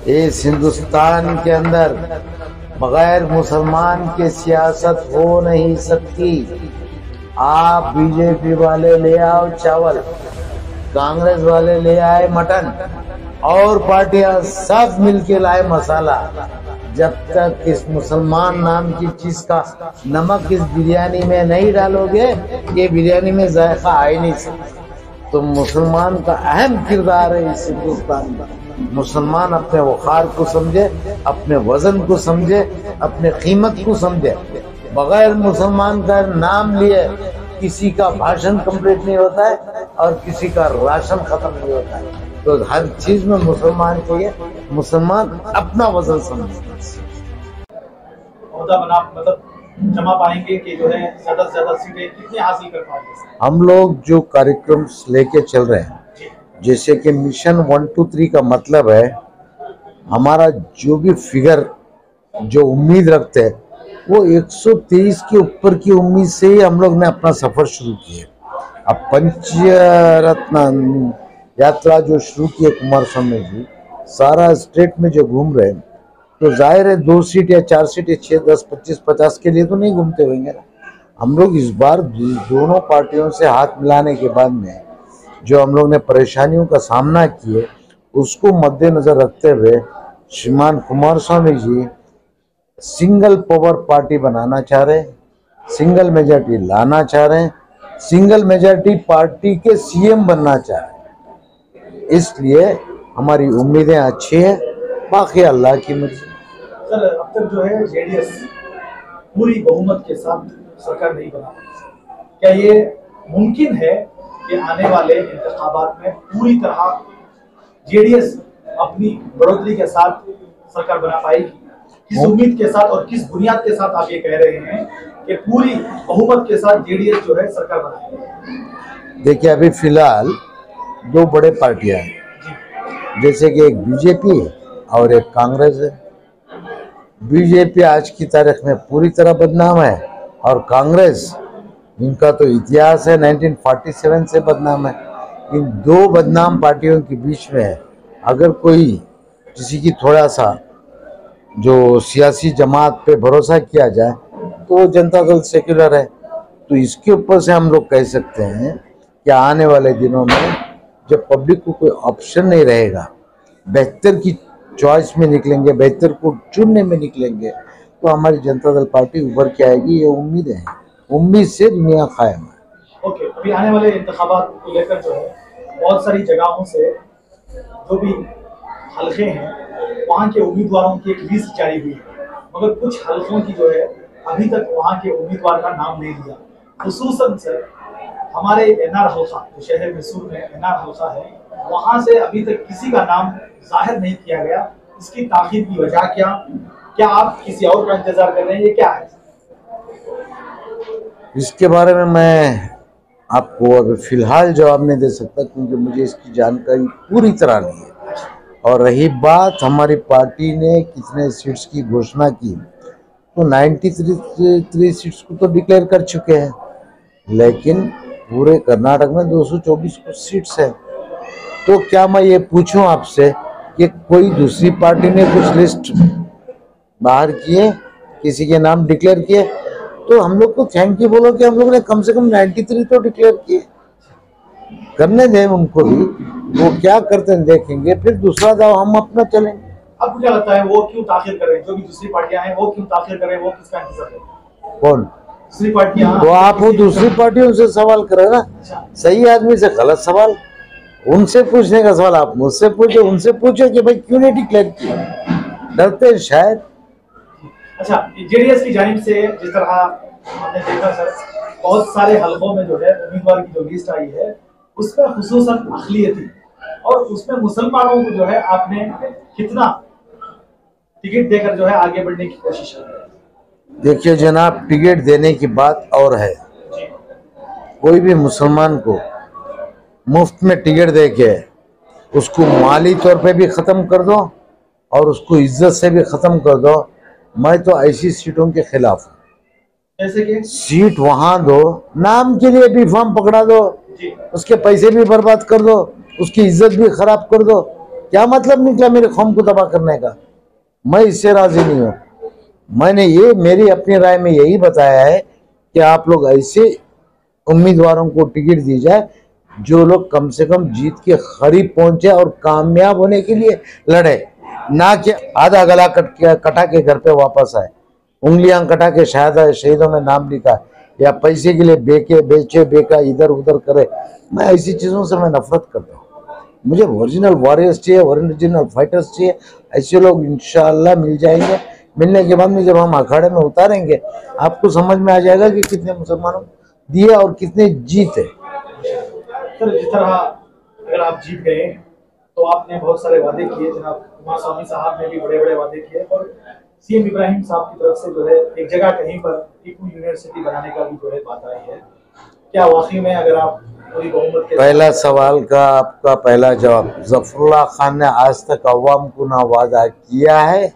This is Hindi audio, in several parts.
इस हिंदुस्तान के अंदर बगैर मुसलमान के सियासत हो नहीं सकती। आप बीजेपी वाले ले आओ चावल, कांग्रेस वाले ले आए मटन, और पार्टियां सब मिलके लाए मसाला। जब तक इस मुसलमान नाम की चीज का नमक इस बिरयानी में नहीं डालोगे, ये बिरयानी में जायका आ ही नहीं सकता। तो मुसलमान का अहम किरदार है इस हिंदुस्तान में। मुसलमान अपने वक़ार को समझे, अपने वजन को समझे, अपने कीमत को समझे। बगैर मुसलमान का नाम लिए किसी का भाषण कंप्लीट नहीं होता है और किसी का राशन खत्म नहीं होता है। तो हर चीज में मुसलमान चाहिए, मुसलमान अपना वजन समझे। मतलब जमा पाएंगे कि जो है ज्यादा से ज्यादा सीटें कितनी हासिल कर पाएंगे? हम लोग जो कार्यक्रम लेके चल रहे हैं, जैसे कि मिशन 1, 2, 3 का मतलब है, हमारा जो भी फिगर जो उम्मीद रखते हैं वो 123 के ऊपर की उम्मीद से ही हम लोग ने अपना सफर शुरू किया। अब पंचरत्न यात्रा जो शुरू की है कुमार स्वामी जी, सारा स्टेट में जो घूम रहे हैं, तो जाहिर है 2 सीट या 4 सीट या 6, 10, 25, 50 के लिए तो नहीं घूमते होंगे ना। हम लोग इस बार दोनों पार्टियों से हाथ मिलाने के बाद में जो हम लोग ने परेशानियों का सामना किए, उसको मद्देनजर रखते हुए श्रीमान Kumar Swami ji single power party बनाना चाह रहे हैं, सिंगल मेजॉरिटी लाना चाह रहे हैं, सिंगल मेजॉरिटी पार्टी के सीएम बनना चाह रहे हैं। इसलिए हमारी उम्मीदें अच्छी हैं, बाकी अल्लाह की मर्जी। सर, अब तक जो है जेडीएस पूरी बहुमत के साथ सरकार नहीं बना, क्या ये मुमकिन है कि आने वाले इंतखाबात में पूरी तरह जेडीएस अपनी बढ़ोतरी के साथ सरकार बना पाएगी? किस उम्मीद के साथ और किस बुनियाद के साथ आप ये कह रहे हैं कि पूरी बहुमत के साथ जेडीएस जो है सरकार बनाएगी? देखिए, अभी फिलहाल 2 बड़े पार्टियां हैं, जैसे कि एक बीजेपी और एक कांग्रेस है। बीजेपी आज की तारीख में पूरी तरह बदनाम है और कांग्रेस, इनका तो इतिहास है 1947 से बदनाम है। इन 2 बदनाम पार्टियों के बीच में अगर कोई किसी की थोड़ा सा जो सियासी जमात पे भरोसा किया जाए तो वो जनता दल सेक्युलर है। तो इसके ऊपर से हम लोग कह सकते हैं कि आने वाले दिनों में जब पब्लिक को कोई ऑप्शन नहीं रहेगा, बेहतर की चॉइस में निकलेंगे, बेहतर को चुनने में निकलेंगे, तो हमारी जनता दल पार्टी उभर के आएगी। ये उम्मीदें हैं, उम्मीद से दुनिया कायम है। ओके, अभी आने वाले इंतखाबात को लेकर जो है बहुत सारी जगहों से जो भी हल्के हैं वहाँ के उम्मीदवारों की एक लिस्ट जारी हुई है, मगर कुछ हल्कों की जो है अभी तक वहाँ के उम्मीदवार का नाम नहीं दिया। खुसूसन सर हमारे एनआर हल्का जो शहर मैसूर में एनआर हल्का है, वहाँ से अभी तक किसी का नाम जाहिर नहीं किया गया। इसकी ताखीर की वजह क्या आप किसी और का इंतजार कर रहे हैं, ये क्या है? इसके बारे में मैं आपको अभी फिलहाल जवाब नहीं दे सकता, क्योंकि मुझे इसकी जानकारी पूरी तरह नहीं है। और रही बात हमारी पार्टी ने कितने सीट्स की घोषणा की, तो 93 सीट्स को तो डिक्लेयर कर चुके हैं, लेकिन पूरे कर्नाटक में 224 सीट्स है। तो क्या मैं ये पूछूं आपसे कि कोई दूसरी पार्टी ने कुछ लिस्ट बाहर किए, किसी के नाम डिक्लेयर किए? तो हम लोग को थैंक यू बोलो कि हम लोग ने कम से कम 93 तो डिक्लेयर किए। करने दें उनको भी, वो क्या करते हैं देखेंगे, फिर दूसरा दाव हम अपना चलेंगे। आपको क्या लगता है वो क्यों ताखिर कर रहे हैं? जो भी दूसरी पार्टियां हैं वो क्यों ताखिर कर रहे हैं? वो किसका इंतजार कर रहे हैं? कौन? दूसरी पार्टियां। तो आप वो दूसरी पार्टियों से सवाल करें ना, सही आदमी से गलत सवाल। उनसे पूछने का सवाल आप मुझसे पूछो, उनसे पूछो कि भाई क्यों नहीं डिक्लेयर किया, डरते शायद। अच्छा, जेडीएस की जानिब से जिस तरह हमने देखा सर, बहुत सारे हलकों में जो है उम्मीदवार की जो लिस्ट आई है उसमें खुसूसन अक़लियती और उसमें मुसलमानों को जो है आपने कितना टिकट देकर जो है आगे बढ़ने की कोशिश की? देखिए जनाब, टिकट देने की बात और है। कोई भी मुसलमान को मुफ्त में टिकट दे के उसको माली तौर पे भी ख़त्म कर दो और उसको इज्जत से भी ख़त्म कर दो, मैं तो ऐसी सीटों के खिलाफ हूँ। जैसे कि सीट वहां दो, नाम के लिए भी फॉर्म पकड़ा दो, उसके पैसे भी बर्बाद कर दो, उसकी इज्जत भी खराब कर दो, क्या मतलब निकला मेरे कौम को तबाह करने का? मैं इससे राजी नहीं हूँ। मैंने ये मेरी अपनी राय में यही बताया है कि आप लोग ऐसे उम्मीदवारों को टिकट दी जाए जो लोग कम से कम जीत के करीब पहुंचे और कामयाब होने के लिए लड़े, ना कि आधा गला कटा के घर पे वापस आए, उंगलियां कटा के शहीदों में नाम लिखा या पैसे के लिए बेचे बेका इधर उधर करे। मैं ऐसी चीज़ों से मैं नफरत करता हूँ। मुझे ओरिजिनल वॉरियर्स चाहिए, ओरिजिनल फाइटर्स चाहिए। ऐसे लोग इंशाअल्लाह मिल जाएंगे। मिलने के बाद में जब हम अखाड़े में उतारेंगे आपको समझ में आ जाएगा कि कितने मुसलमानों दिए और कितने जीते। सर, जिस तरह अगर आप जीत गए तो आपने बहुत सारे वादे किए, जनाब कुमार स्वामी साहब ने भी बड़े बड़े वादे किए और सीएम इब्राहिम साहब की तरफ से जो है एक जगह कहीं पर टीपू यूनिवर्सिटी बनाने का भी जो है बात आई है। क्या वाकई में अगर आप पूरी बहुमत के पहला सवाल का आपका पहला जवाब, जफरुल्लाह खान ने आज तक अवाम को ना वादा किया है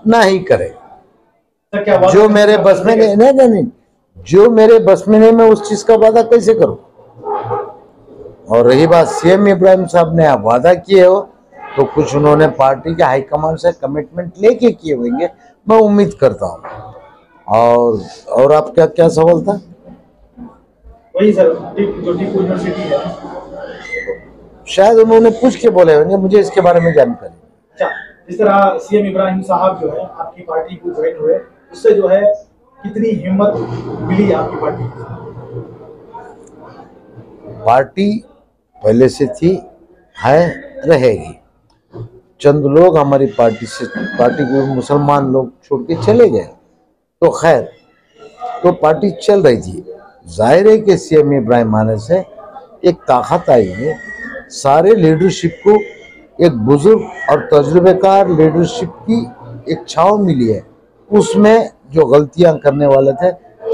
ना ही करे। जो मेरे बस में नहीं, जो मेरे बस में नहीं, मैं उस चीज का वादा कैसे करूं? और रही बात सीएम इब्राहिम साहब ने वादा किए हो तो कुछ उन्होंने पार्टी के हाईकमान से कमिटमेंट लेके किए होंगे, मैं उम्मीद करता हूं। और आपका क्या सवाल था? वही सर, जो टीपू यूनिवर्सिटी है, शायद उन्होंने पूछ के बोले होंगे, मुझे इसके बारे में जानकारी। अच्छा, जिस तरह सीएम इब्राहिम साहब जो है आपकी पार्टी को ज्वाइन हुए, उससे जो है कितनी हिम्मत मिली आपकी पार्टी को? पार्टी पहले से थी, है, रहेगी। चंद लोग हमारी पार्टी को मुसलमान लोग छोड़ के चले गए, तो खैर, तो पार्टी चल रही थी। जाहिर है कि सीएम इब्राहिम आने से एक ताकत आई है, सारे लीडरशिप को एक बुजुर्ग और तजुर्बेकार लीडरशिप की एक छाव मिली है। उसमें जो गलतियां करने वाले थे,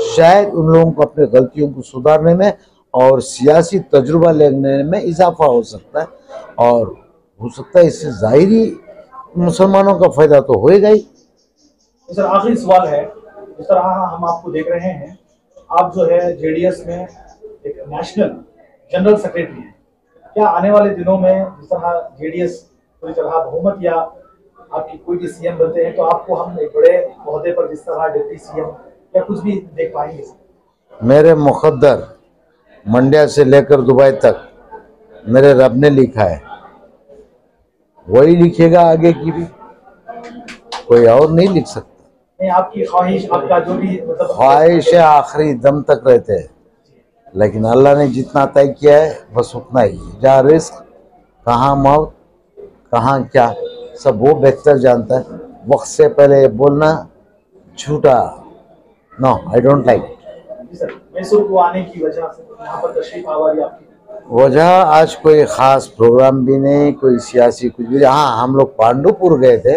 शायद उन लोगों को अपने गलतियों को सुधारने में और सियासी तजुर्बा लेने में इजाफा हो सकता है, और हो सकता है इससे जाहिरी मुसलमानों का फायदा तो होएगा ही। सर, आखिरी सवाल है, जिस तरह हम आपको देख रहे हैं, आप जो है जेडीएस में एक नेशनल जनरल सेक्रेटरी हैं। क्या आने वाले दिनों में जिस तरह जेडीएस पूरी तरह बहुमत या आपकी कोई भी सीएम बनते हैं तो आपको हम एक बड़े ओहदे पर जिस तरह डिप्टी सीएम या कुछ भी देख पाएंगे? मेरे मुकद्दर मंड्या से लेकर दुबई तक मेरे रब ने लिखा है, वही लिखेगा आगे की भी, कोई और नहीं लिख सकता। नहीं, आपकी ख्वाहिश, आपका जो भी मतलब ख्वाहिश है आखिरी दम तक रहते हैं, लेकिन अल्लाह ने जितना तय किया है बस उतना ही। जहाँ रिस्क, कहाँ मौत, कहाँ क्या, सब वो बेहतर जानता है। वक्त से पहले बोलना झूठा, no, I don't like. Sir, Mysore को आने की वजह से यहाँ पर तशरीफ आवारी आपकी वजह आज कोई ख़ास प्रोग्राम भी नहीं, कोई सियासी कुछ भी। हाँ, हम लोग पांडुपुर गए थे,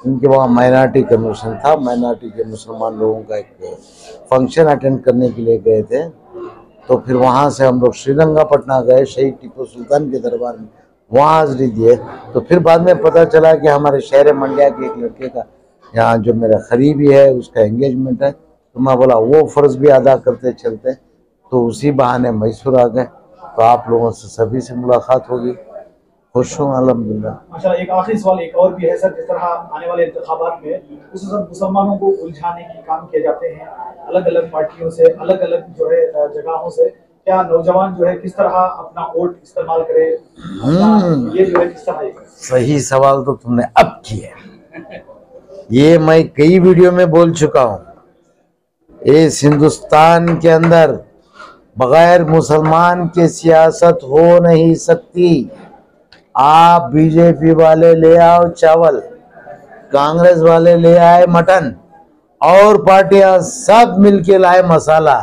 उनके वहाँ माइनॉरिटी कमीशन था, माइनॉरिटी के मुसलमान लोगों का एक फंक्शन अटेंड करने के लिए गए थे। तो फिर वहाँ से हम लोग श्रीरंगापटना गए, शहीद टीपू सुल्तान के दरबार में, वहाँ हाजिरी दिए। तो फिर बाद में पता चला कि हमारे शहर मंड्या के एक लड़के का यहाँ जो मेरा करीबी है उसका एंगेजमेंट है। तो मैं बोला वो फ़र्ज भी अदा करते चलते, तो उसी बहाने मैसूर आ गए। तो आप लोगों से सभी से मुलाकात होगी, खुश हूँ अल्हम्दुलिल्लाह। अच्छा, एक आखिरी सवाल एक और भी है सर, जिस तरह आने वाले इंतखाबात में मुसलमानों को उलझाने की काम किए जाते हैं अलग अलग पार्टियों से, अलग अलग जो है जगहों से, क्या नौजवान जो है किस तरह अपना वोट इस्तेमाल करे, ये जो है किस तरह? सही सवाल तो तुमने अब किया। ये मैं कई वीडियो में बोल चुका हूँ, इस हिंदुस्तान के अंदर बगैर मुसलमान के सियासत हो नहीं सकती। आप बीजेपी वाले ले आओ चावल, कांग्रेस वाले ले आए मटन, और पार्टियां सब मिलके लाए मसाला,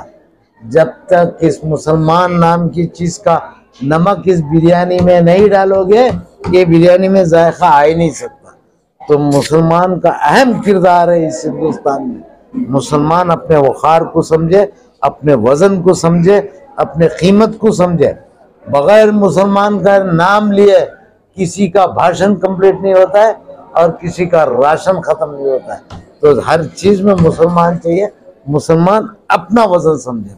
जब तक इस मुसलमान नाम की चीज का नमक इस बिरयानी में नहीं डालोगे, ये बिरयानी में जायका आ ही नहीं सकता। तो मुसलमान का अहम किरदार है इस हिंदुस्तान में। मुसलमान अपने वक़ार को समझे, अपने वजन को समझे, अपने कीमत को समझे। बगैर मुसलमान का नाम लिए किसी का भाषण कंप्लीट नहीं होता है और किसी का राशन खत्म नहीं होता है। तो हर चीज में मुसलमान चाहिए, मुसलमान अपना वजन समझे।